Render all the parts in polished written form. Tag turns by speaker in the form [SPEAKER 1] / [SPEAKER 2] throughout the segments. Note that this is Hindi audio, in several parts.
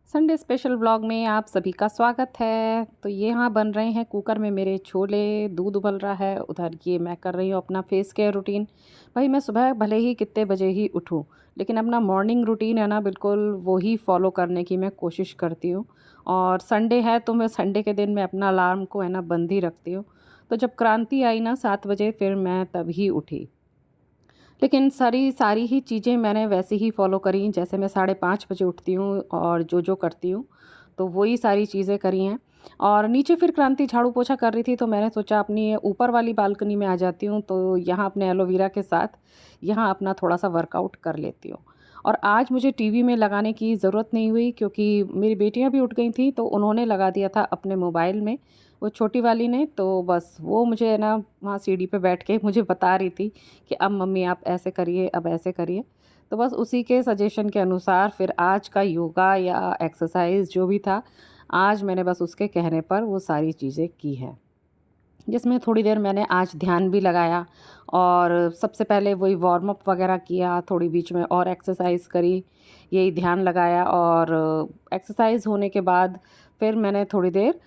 [SPEAKER 1] संडे स्पेशल व्लॉग में आप सभी का स्वागत है। तो ये यहाँ बन रहे हैं कुकर में मेरे छोले, दूध उबल रहा है। उधर ये मैं कर रही हूँ अपना फेस केयर रूटीन। भाई मैं सुबह भले ही कितने बजे ही उठूँ, लेकिन अपना मॉर्निंग रूटीन है ना, बिल्कुल वो ही फॉलो करने की मैं कोशिश करती हूँ। और संडे है तो मैं संडे के दिन मैं अपना अलार्म को है ना बंद ही रखती हूँ। तो जब क्रांति आई ना 7 बजे, फिर मैं तभी उठी। लेकिन सारी सारी ही चीज़ें मैंने वैसे ही फ़ॉलो करी, जैसे मैं 5:30 बजे उठती हूँ और जो करती हूँ, तो वही सारी चीज़ें करी हैं। और नीचे फिर क्रांति झाड़ू पोछा कर रही थी, तो मैंने सोचा अपनी ऊपर वाली बालकनी में आ जाती हूँ, तो यहाँ अपने एलोवेरा के साथ यहाँ अपना थोड़ा-सा वर्कआउट कर लेती हूँ। और आज मुझे टीवी में लगाने की ज़रूरत नहीं हुई, क्योंकि मेरी बेटियाँ भी उठ गई थीं, तो उन्होंने लगा दिया था अपने मोबाइल में, वो छोटी वाली ने। तो बस वो मुझे है ना वहाँ सीढ़ी पे बैठ के मुझे बता रही थी कि अब मम्मी आप ऐसे करिए, अब ऐसे करिए। तो बस उसी के सजेशन के अनुसार फिर आज का योगा या एक्सरसाइज़ जो भी था, आज मैंने बस उसके कहने पर वो सारी चीज़ें की हैं। जिसमें थोड़ी देर मैंने आज ध्यान भी लगाया, और सबसे पहले वही वार्म अप वगैरह किया, थोड़ी बीच में और एक्सरसाइज़ करी, यही ध्यान लगाया। और एक्सरसाइज़ होने के बाद फिर मैंने थोड़ी देर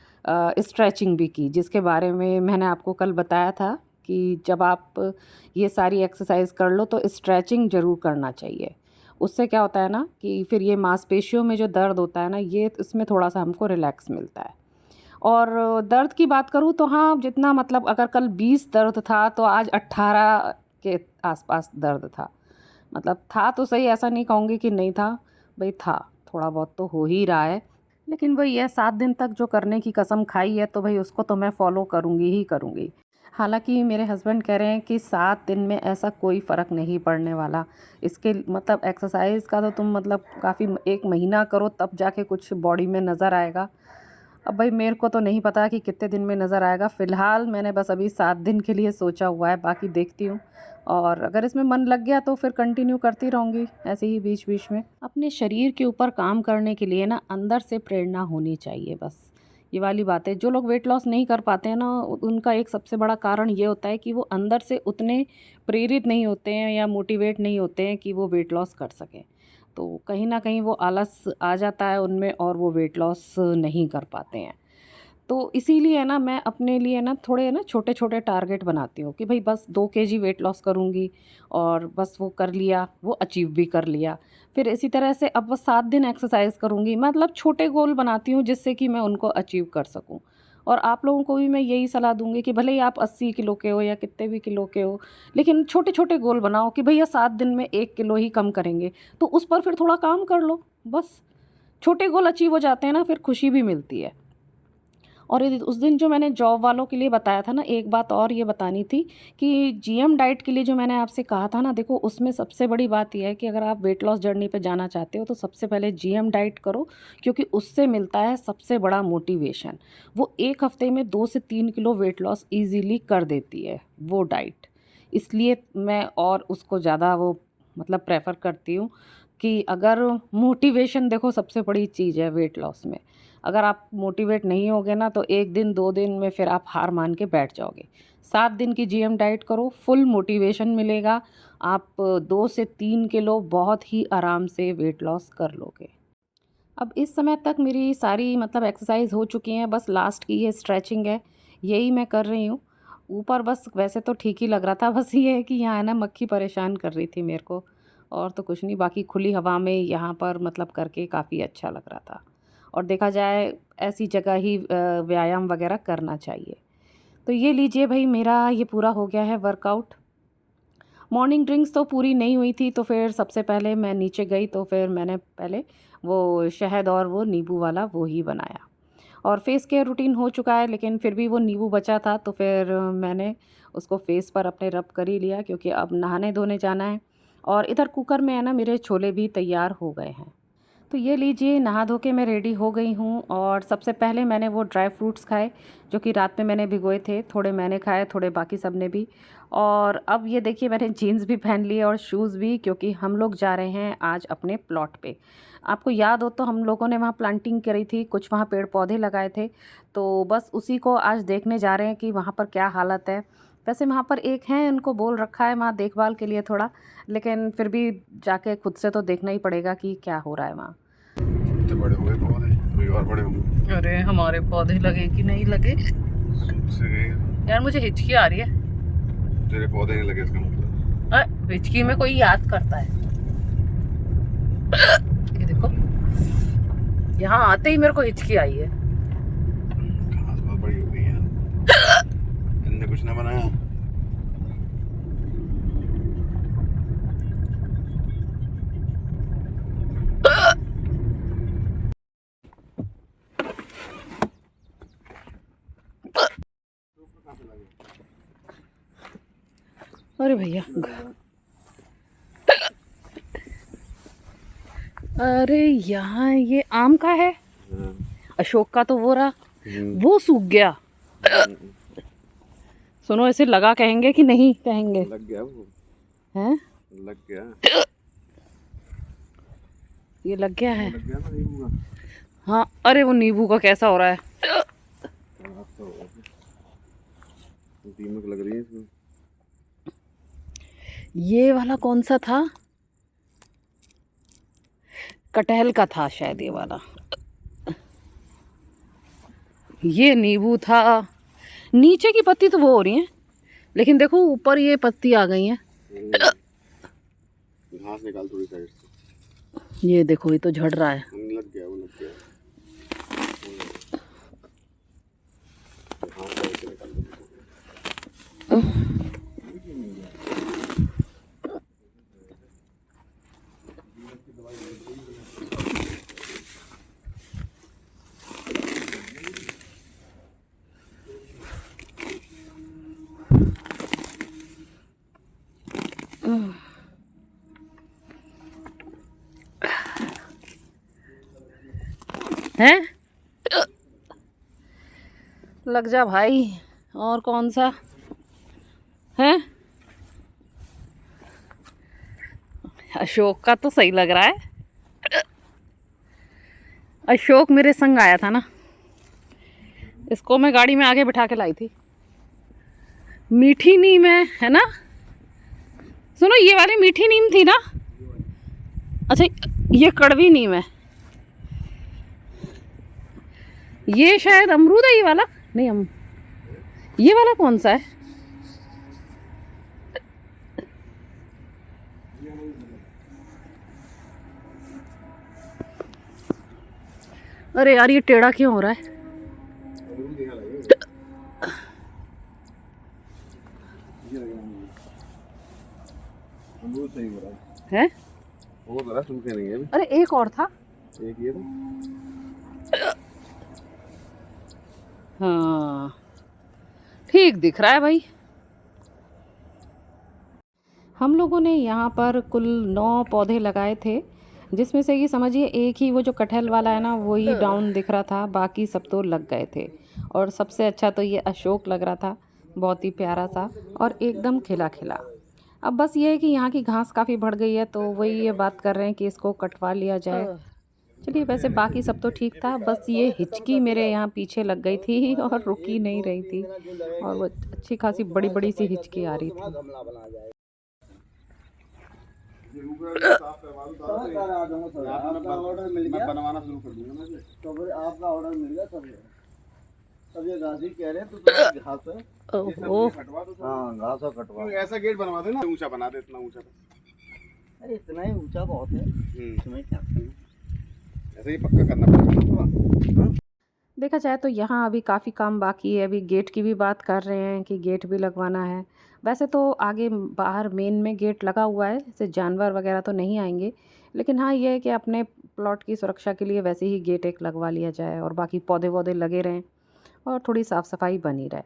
[SPEAKER 1] स्ट्रेचिंग भी की, जिसके बारे में मैंने आपको कल बताया था कि जब आप ये सारी एक्सरसाइज़ कर लो तो स्ट्रेचिंग ज़रूर करना चाहिए। उससे क्या होता है ना कि फिर ये मांसपेशियों में जो दर्द होता है ना, ये इसमें थोड़ा-सा हमको रिलैक्स मिलता है। और दर्द की बात करूँ तो हाँ, जितना मतलब अगर कल 20 दर्द था तो आज 18 के आसपास दर्द था। मतलब था तो सही, ऐसा नहीं कहूँगी कि नहीं था, भई था, थोड़ा बहुत तो हो ही रहा है। लेकिन वही है, 7 दिन तक जो करने की कसम खाई है तो भई उसको तो मैं फ़ॉलो करूँगी ही करूँगी। हालाँकि मेरे हस्बैंड कह रहे हैं कि 7 दिन में ऐसा कोई फ़र्क नहीं पड़ने वाला। इसके मतलब एक्सरसाइज़ का तो तुम मतलब काफ़ी 1 महीना करो तब जाके कुछ बॉडी में नज़र आएगा। अब भाई मेरे को तो नहीं पता कि कितने दिन में नज़र आएगा। फ़िलहाल मैंने बस अभी 7 दिन के लिए सोचा हुआ है, बाकी देखती हूँ। और अगर इसमें मन लग गया तो फिर कंटिन्यू करती रहूँगी ऐसे ही बीच-बीच में। अपने शरीर के ऊपर काम करने के लिए ना अंदर से प्रेरणा होनी चाहिए बस, ये वाली बात है। जो लोग वेट लॉस नहीं कर पाते हैं ना, उनका एक सबसे बड़ा कारण ये होता है कि वो अंदर से उतने प्रेरित नहीं होते हैं या मोटिवेट नहीं होते हैं कि वो वेट लॉस कर सकें। तो कहीं न कहीं वो आलस आ जाता है उनमें और वो वेट लॉस नहीं कर पाते हैं। तो इसीलिए ना मैं अपने लिए ना थोड़े ना छोटे-छोटे टारगेट बनाती हूँ कि भई बस 2 केजी वेट लॉस करूँगी, और बस वो कर लिया, वो अचीव भी कर लिया। फिर इसी तरह से अब बस 7 दिन एक्सरसाइज़ करूँगी, मतलब छोटे गोल बनाती हूँ जिससे कि मैं उनको अचीव कर सकूँ। और आप लोगों को भी मैं यही सलाह दूँगी कि भले ही आप 80 किलो के हो या कितने भी किलो के हो, लेकिन छोटे-छोटे गोल बनाओ कि भैया 7 दिन में 1 किलो ही कम करेंगे, तो उस पर फिर थोड़ा काम कर लो, बस। छोटे गोल अचीव हो जाते हैं ना, फिर खुशी भी मिलती है। और यदि उस दिन जो मैंने जॉब वालों के लिए बताया था ना, एक बात और ये बतानी थी कि जीएम डाइट के लिए जो मैंने आपसे कहा था ना, देखो उसमें सबसे बड़ी बात ये है कि अगर आप वेट लॉस जर्नी पे जाना चाहते हो तो सबसे पहले जीएम डाइट करो, क्योंकि उससे मिलता है सबसे बड़ा मोटिवेशन। वो 1 हफ्ते में 2 से 3 किलो वेट लॉस ईज़िली कर देती है वो डाइट। इसलिए मैं और उसको ज़्यादा वो मतलब प्रेफ़र करती हूँ कि अगर मोटिवेशन, देखो सबसे बड़ी चीज़ है वेट लॉस में। अगर आप मोटिवेट नहीं होगे ना तो 1 दिन 2 दिन में फिर आप हार मान के बैठ जाओगे। 7 दिन की जीएम डाइट करो, फुल मोटिवेशन मिलेगा। आप 2 से 3 किलो बहुत ही आराम से वेट लॉस कर लोगे। अब इस समय तक मेरी सारी मतलब एक्सरसाइज़ हो चुकी हैं, बस लास्ट की ये स्ट्रेचिंग है, यही मैं कर रही हूँ। ऊपर बस वैसे तो ठीक ही लग रहा था, बस ये है कि यहाँ है ना मक्खी परेशान कर रही थी मेरे को, और तो कुछ नहीं। बाकी खुली हवा में यहाँ पर मतलब करके काफ़ी अच्छा लग रहा था। और देखा जाए ऐसी जगह ही व्यायाम वगैरह करना चाहिए। तो ये लीजिए भई, मेरा ये पूरा हो गया है वर्कआउट। मॉर्निंग ड्रिंक्स तो पूरी नहीं हुई थी, तो फिर सबसे पहले मैं नीचे गई तो फिर मैंने पहले वो शहद और वो नींबू वाला वो ही बनाया। और फेस केयर रूटीन हो चुका है, लेकिन फिर भी वो नींबू बचा था तो फिर मैंने उसको फेस पर अपने रब कर ही लिया, क्योंकि अब नहाने धोने जाना है। और इधर कुकर में है ना मेरे छोले भी तैयार हो गए हैं। तो ये लीजिए, नहा धो के मैं रेडी हो गई हूँ, और सबसे पहले मैंने वो ड्राई फ्रूट्स खाए जो कि रात में मैंने भिगोए थे। थोड़े मैंने खाए, थोड़े बाकी सब ने भी। और अब ये देखिए, मैंने जीन्स भी पहन ली और शूज़ भी, क्योंकि हम लोग जा रहे हैं आज अपने प्लॉट पे। आपको याद हो तो हम लोगों ने वहाँ प्लांटिंग करी थी, कुछ वहाँ पेड़ पौधे लगाए थे, तो बस उसी को आज देखने जा रहे हैं कि वहाँ पर क्या हालत है। वैसे वहाँ पर एक हैं, उनको बोल रखा है वहाँ देखभाल के लिए थोड़ा, लेकिन फिर भी जाके खुद से तो देखना ही पड़ेगा कि क्या हो रहा है वहाँ।
[SPEAKER 2] बड़े हो गए पौधे, अभी और बड़े होंगे।
[SPEAKER 1] अरे हमारे पौधे लगे कि नहीं लगे
[SPEAKER 2] से गए
[SPEAKER 1] यार, मुझे हिचकी आ रही है।
[SPEAKER 2] तेरे पौधे नहीं लगे इसका मतलब।
[SPEAKER 1] हिचकी में कोई याद करता है। ये देखो, यहाँ आते ही मेरे को हिचकी आई है।
[SPEAKER 2] घास बहुत बड़ी हो गई है। इनने कुछ ना बनाया।
[SPEAKER 1] अरे भैया, अरे यहाँ ये आम का है, अशोक का तो वो रहा, वो सूख गया। सुनो, ऐसे लगा कहेंगे कि नहीं कहेंगे?
[SPEAKER 2] लग गया वो,
[SPEAKER 1] हैं?
[SPEAKER 2] लग गया,
[SPEAKER 1] ये लग गया है।
[SPEAKER 2] लग गया ना नींबू का।
[SPEAKER 1] हाँ, अरे वो नींबू का कैसा हो रहा है?
[SPEAKER 2] दीमक लग रही है इसमें।
[SPEAKER 1] ये वाला कौन सा था? कटहल का था शायद ये वाला। ये नींबू था। नीचे की पत्ती तो वो हो रही है, लेकिन देखो ऊपर ये पत्ती आ गई है।
[SPEAKER 2] घास निकाल थोड़ी साइड से।
[SPEAKER 1] ये देखो, ये तो झड़ रहा है।
[SPEAKER 2] लग गया, वो लग गया।
[SPEAKER 1] हैं? लग जा भाई। और कौन सा है? अशोक का तो सही लग रहा है। अशोक मेरे संग आया था ना, इसको मैं गाड़ी में आगे बिठा के लाई थी। मीठी नीम है ना? सुनो, ये वाली मीठी नीम थी ना? अच्छा, ये कड़वी नीम है। ये शायद अमरूद है, ये वाला नहीं। ये वाला कौन सा है? अरे यार, ये टेढ़ा क्यों हो रहा है?
[SPEAKER 2] अमरूद सही हो रहा
[SPEAKER 1] है?
[SPEAKER 2] वो जरा सूखे नहीं है।
[SPEAKER 1] अरे एक और था।
[SPEAKER 2] एक ये था।
[SPEAKER 1] हाँ, ठीक दिख रहा है भाई। हम लोगों ने यहाँ पर कुल 9 पौधे लगाए थे, जिसमें से ये समझिए एक ही वो जो कटहल वाला है ना, वो ही डाउन दिख रहा था, बाकी सब तो लग गए थे। और सबसे अच्छा तो ये अशोक लग रहा था, बहुत ही प्यारा सा और एकदम खिला खिला। अब बस ये है कि यहाँ की घास काफ़ी बढ़ गई है, तो वही ये बात कर रहे हैं कि इसको कटवा लिया जाए। चलिए, वैसे बाकी सब तो ठीक था, बस ये हिचकी मेरे यहाँ पीछे लग गई थी और रुकी नहीं रही थी, और वो अच्छी खासी बड़ी बड़ी सी हिचकी आ रही थी।
[SPEAKER 2] ऑर्डर मिल गया, बनवाना शुरू कर दूंगा मैं। तो फिर आपका ऑर्डर मिल गया सब ये घास ही कह रहे हैं, तो घास है।
[SPEAKER 1] ओह,
[SPEAKER 2] हाँ, घास और कटवा। ऐसा गेट बनवा दे ना, ऊंचा बना दे, इतना ऊंचा।
[SPEAKER 3] अरे इतना ही ऊंचा बहुत है, इसमें क्या
[SPEAKER 2] ऐसे ही पक्का करना पड़ेगा।
[SPEAKER 1] देखा जाए तो यहाँ अभी काफ़ी काम बाकी है। अभी गेट की भी बात कर रहे हैं कि गेट भी लगवाना है। वैसे तो आगे बाहर मेन में गेट लगा हुआ है, जैसे जानवर वगैरह तो नहीं आएंगे, लेकिन हाँ ये है कि अपने प्लॉट की सुरक्षा के लिए वैसे ही गेट एक लगवा लिया जाए, और बाकी पौधे वौधे लगे रहें और थोड़ी साफ़ सफाई बनी रहे।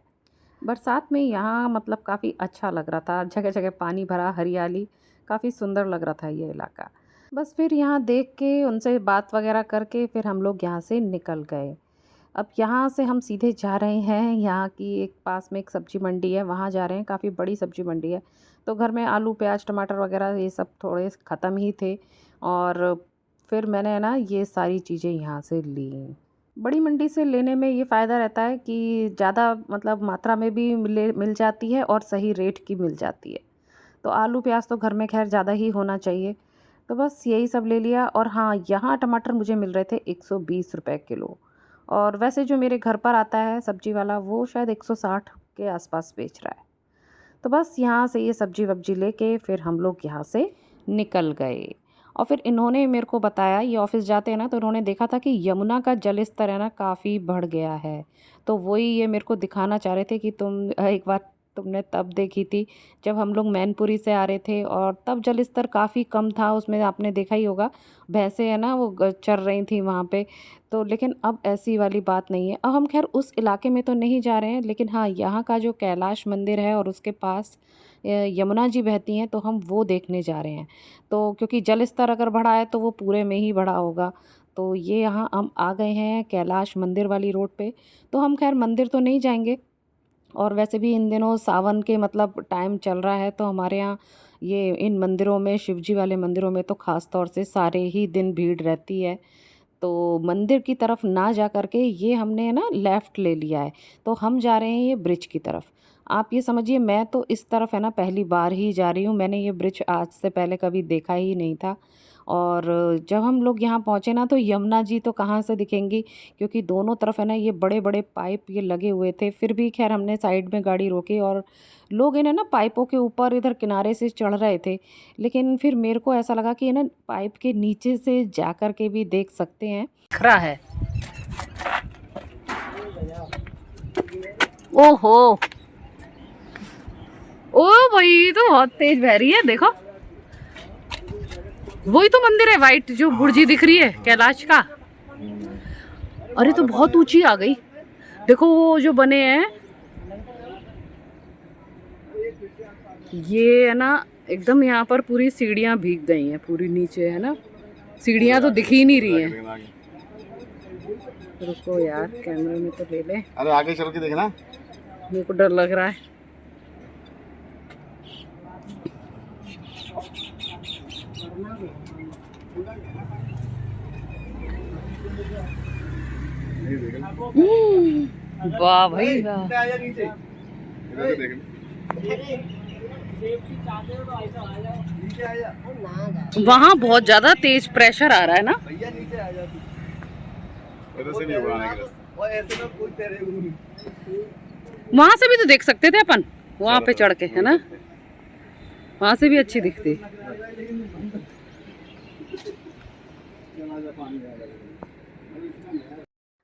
[SPEAKER 1] बरसात में यहाँ मतलब काफ़ी अच्छा लग रहा था, जगह जगह पानी भरा, हरियाली, काफ़ी सुंदर लग रहा था ये इलाका। बस फिर यहाँ देख के उनसे बात वगैरह करके फिर हम लोग यहाँ से निकल गए। अब यहाँ से हम सीधे जा रहे हैं, यहाँ की एक पास में एक सब्ज़ी मंडी है, वहाँ जा रहे हैं। काफ़ी बड़ी सब्ज़ी मंडी है, तो घर में आलू प्याज टमाटर वगैरह ये सब थोड़े ख़त्म ही थे, और फिर मैंने ना ये सारी चीज़ें यहाँ से ली। बड़ी मंडी से लेने में ये फ़ायदा रहता है कि ज़्यादा मतलब मात्रा में भी मिल जाती है और सही रेट की मिल जाती है। तो आलू प्याज तो घर में खैर ज़्यादा ही होना चाहिए, तो बस यही सब ले लिया। और हाँ, यहाँ टमाटर मुझे मिल रहे थे 120 रुपए किलो, और वैसे जो मेरे घर पर आता है सब्जी वाला वो शायद 160 के आसपास बेच रहा है। तो बस यहाँ से ये सब्जी वब्जी लेके फिर हम लोग यहाँ से निकल गए। और फिर इन्होंने मेरे को बताया, ये ऑफिस जाते हैं ना, तो उन्होंने देखा था कि यमुना का जल स्तर है ना काफ़ी बढ़ गया है। तो वही ये मेरे को दिखाना चाह रहे थे कि तुम एक बार तुमने तब देखी थी जब हम लोग मैनपुरी से आ रहे थे, और तब जल स्तर काफ़ी कम था उसमें, आपने देखा ही होगा, भैंसें है ना वो चर रही थी वहाँ पे। तो लेकिन अब ऐसी वाली बात नहीं है। अब हम खैर उस इलाके में तो नहीं जा रहे हैं, लेकिन हाँ, यहाँ का जो कैलाश मंदिर है और उसके पास यमुना जी बहती हैं, तो हम वो देखने जा रहे हैं। तो क्योंकि जल स्तर अगर बढ़ा है तो वो पूरे में ही बढ़ा होगा। तो ये यहाँ हम आ गए हैं कैलाश मंदिर वाली रोड पे। तो हम खैर मंदिर तो नहीं जाएंगे, और वैसे भी इन दिनों सावन के मतलब टाइम चल रहा है, तो हमारे यहाँ ये इन मंदिरों में, शिव जी वाले मंदिरों में तो ख़ास तौर से सारे ही दिन भीड़ रहती है। तो मंदिर की तरफ ना जा कर के ये हमने ना लेफ़्ट ले लिया है, तो हम जा रहे हैं ये ब्रिज की तरफ। आप ये समझिए, मैं तो इस तरफ है ना पहली बार ही जा रही हूँ, मैंने ये ब्रिज आज से पहले कभी देखा ही नहीं था। और जब हम लोग यहाँ पहुँचे ना, तो यमुना जी तो कहाँ से दिखेंगी, क्योंकि दोनों तरफ है ना ये बड़े बड़े पाइप ये लगे हुए थे। फिर भी खैर हमने साइड में गाड़ी रोकी, और लोग इन्हें ना पाइपों के ऊपर इधर किनारे से चढ़ रहे थे। लेकिन फिर मेरे को ऐसा लगा कि है ना पाइप के नीचे से जा कर के भी देख सकते हैं। खरा है, ओहो, ओ भाई तो बहुत तेज बह रही है, देखो वही तो मंदिर है वाइट जो बुर्जी दिख रही है कैलाश का। अरे तो बहुत ऊंची आ गई, देखो वो जो बने हैं ये है ना, एकदम यहाँ पर पूरी सीढ़ियाँ भीग गई हैं पूरी, नीचे है ना सीढ़ियाँ तो दिख ही नहीं रही हैं। रुको यार, कैमरे में तो ले ले।
[SPEAKER 2] अरे आगे चल के देखना,
[SPEAKER 1] मेरे को डर लग रहा है। वाह भाई वाह, वहाँ बहुत ज्यादा तेज प्रेशर आ रहा है ना। वहां से भी तो देख सकते थे अपन, वहां पे चढ़ के है ना, वहां से भी अच्छी दिखती।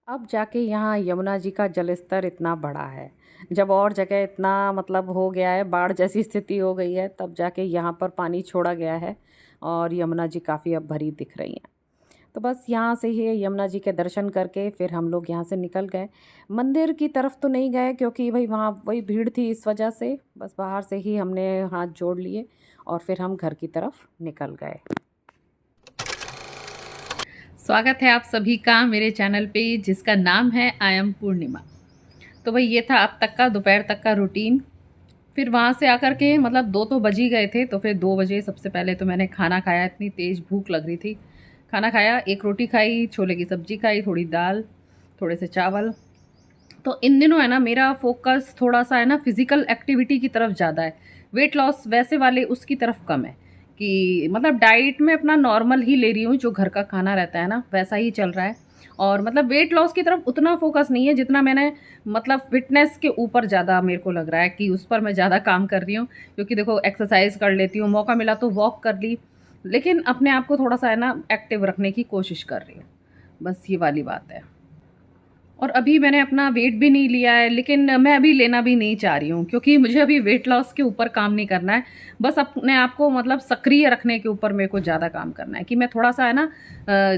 [SPEAKER 1] अब जाके यहाँ यमुना जी का जलस्तर इतना बढ़ा है, जब और जगह इतना मतलब हो गया है, बाढ़ जैसी स्थिति हो गई है, तब जाके यहाँ पर पानी छोड़ा गया है, और यमुना जी काफ़ी अब भरी दिख रही हैं। तो बस यहाँ से ही यमुना जी के दर्शन करके फिर हम लोग यहाँ से निकल गए। मंदिर की तरफ तो नहीं गए, क्योंकि भाई वहाँ वही भीड़ थी, इस वजह से बस बाहर से ही हमने हाथ जोड़ लिए और फिर हम घर की तरफ निकल गए। स्वागत है आप सभी का मेरे चैनल पे, जिसका नाम है आई एम पूर्णिमा। तो भाई ये था अब तक का दोपहर तक का रूटीन। फिर वहाँ से आकर के मतलब 2 तो बज ही गए थे, तो फिर 2 बजे सबसे पहले तो मैंने खाना खाया, इतनी तेज़ भूख लग रही थी। खाना खाया, 1 रोटी खाई, छोले की सब्ज़ी खाई, थोड़ी दाल, थोड़े से चावल। तो इन दिनों है ना मेरा फोकस थोड़ा सा है ना फिज़िकल एक्टिविटी की तरफ ज़्यादा है, वेट लॉस वैसे वाले उसकी तरफ कम है। कि मतलब डाइट में अपना नॉर्मल ही ले रही हूँ, जो घर का खाना रहता है ना वैसा ही चल रहा है। और मतलब वेट लॉस की तरफ उतना फोकस नहीं है जितना मैंने मतलब फिटनेस के ऊपर ज़्यादा मेरे को लग रहा है कि उस पर मैं ज़्यादा काम कर रही हूँ। क्योंकि देखो एक्सरसाइज कर लेती हूँ, मौका मिला तो वॉक कर ली, लेकिन अपने आप को थोड़ा सा है ना एक्टिव रखने की कोशिश कर रही हूँ, बस ये वाली बात है। और अभी मैंने अपना वेट भी नहीं लिया है, लेकिन मैं अभी लेना भी नहीं चाह रही हूँ, क्योंकि मुझे अभी वेट लॉस के ऊपर काम नहीं करना है। बस अपने आप को मतलब सक्रिय रखने के ऊपर मेरे को ज़्यादा काम करना है, कि मैं थोड़ा सा है ना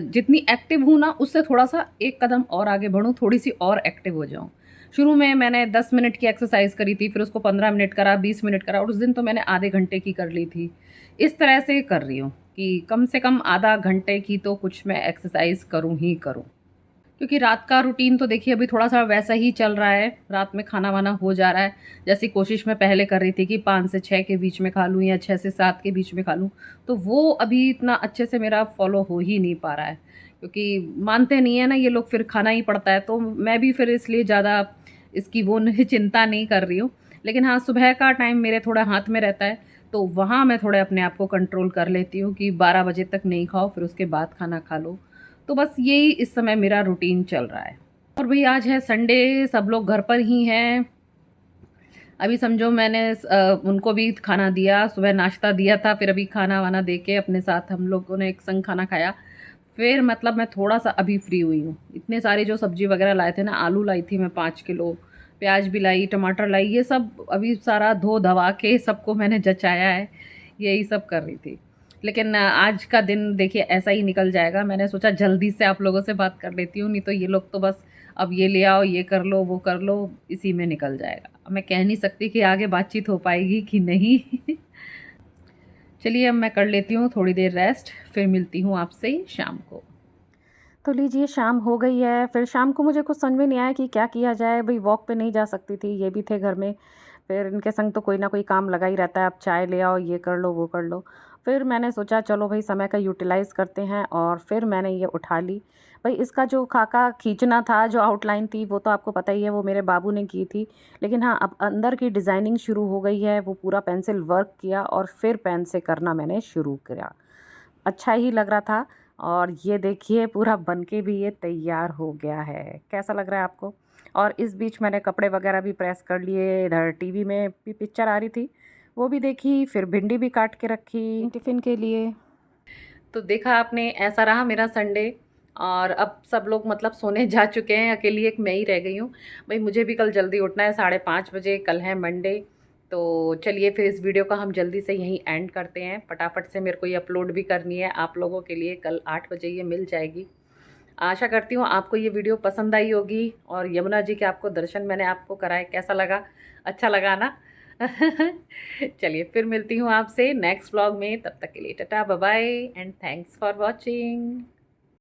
[SPEAKER 1] जितनी एक्टिव हूँ ना उससे थोड़ा सा एक कदम और आगे बढ़ूँ, थोड़ी सी और एक्टिव हो जाऊँ। शुरू में मैंने 10 मिनट की एक्सरसाइज करी थी, फिर उसको 15 मिनट करा, 20 मिनट करा, और उस दिन तो मैंने आधे घंटे की कर ली थी। इस तरह से कर रही हूँ कि कम से कम आधा घंटे की तो कुछ मैं एक्सरसाइज करूँ ही करूँ। क्योंकि रात का रूटीन तो देखिए अभी थोड़ा सा वैसा ही चल रहा है, रात में खाना वाना हो जा रहा है। जैसी कोशिश मैं पहले कर रही थी कि 5 से 6 के बीच में खा लूँ या 6 से 7 के बीच में खा लूँ, तो वो अभी इतना अच्छे से मेरा फॉलो हो ही नहीं पा रहा है। क्योंकि मानते नहीं है ना ये लोग, फिर खाना ही पड़ता है, तो मैं भी फिर इसलिए ज़्यादा इसकी वो नहीं चिंता नहीं कर रही हूँ। लेकिन हाँ, सुबह का टाइम मेरे थोड़ा हाथ में रहता है, तो वहाँ मैं थोड़े अपने आप को कंट्रोल कर लेती हूँ कि 12 बजे तक नहीं खाओ, फिर उसके बाद खाना खा लो। तो बस यही इस समय मेरा रूटीन चल रहा है। और भाई आज है संडे, सब लोग घर पर ही हैं। अभी समझो मैंने उनको भी खाना दिया, सुबह नाश्ता दिया था, फिर अभी खाना वाना दे के अपने साथ हम लोगों ने एक संग खाना खाया। फिर मतलब मैं थोड़ा-सा अभी फ्री हुई हूँ। इतने सारे जो सब्ज़ी वग़ैरह लाए थे ना, आलू लाई थी मैं 5 किलो, प्याज भी लाई, टमाटर लाई, ये सब अभी सारा धो-धवा के सबको मैंने जचाया है, यही सब कर रही थी। लेकिन आज का दिन देखिए ऐसा ही निकल जाएगा। मैंने सोचा जल्दी से आप लोगों से बात कर लेती हूँ, नहीं तो ये लोग तो बस अब ये ले आओ, ये कर लो, वो कर लो, इसी में निकल जाएगा। अब मैं कह नहीं सकती कि आगे बातचीत हो पाएगी कि नहीं। चलिए अब मैं कर लेती हूँ थोड़ी देर रेस्ट, फिर मिलती हूँ आपसे शाम को। तो लीजिए शाम हो गई है, फिर शाम को मुझे कुछ समझ में नहीं आया कि क्या किया जाए। भई वॉक पे नहीं जा सकती थी, ये भी थे घर में, फिर इनके संग तो कोई ना कोई काम लगा ही रहता है, अब चाय ले आओ, ये कर लो, वो कर लो। फिर मैंने सोचा चलो भई समय का यूटिलाइज़ करते हैं और फिर मैंने ये उठा ली। भई इसका जो खाका खींचना था, जो आउटलाइन थी, वो तो आपको पता ही है, वो मेरे बाबू ने की थी। लेकिन हाँ, अब अंदर की डिज़ाइनिंग शुरू हो गई है, वो पूरा पेंसिल वर्क किया और फिर पेन से करना मैंने शुरू करा। अच्छा ही लग रहा था और ये देखिए पूरा बन के भी ये तैयार हो गया है। कैसा लग रहा है आपको? और इस बीच मैंने कपड़े वगैरह भी प्रेस कर लिए, इधर टीवी में भी पिक्चर आ रही थी, वो भी देखी, फिर भिंडी भी काट के रखी टिफ़िन के लिए। तो देखा आपने, ऐसा रहा मेरा संडे। और अब सब लोग मतलब सोने जा चुके हैं, अकेली एक मैं ही रह गई हूँ। भाई मुझे भी कल जल्दी उठना है, 5:30 बजे, कल है मंडे। तो चलिए फिर इस वीडियो का हम जल्दी से यहीं एंड करते हैं। फटाफट से मेरे को ये अपलोड भी करनी है आप लोगों के लिए, कल 8 बजे ये मिल जाएगी। आशा करती हूँ आपको ये वीडियो पसंद आई होगी और यमुना जी के आपको दर्शन मैंने आपको कराए, कैसा लगा? अच्छा लगा ना? चलिए फिर मिलती हूँ आपसे नेक्स्ट व्लॉग में, तब तक के लिए tata bye bye and thanks for watching.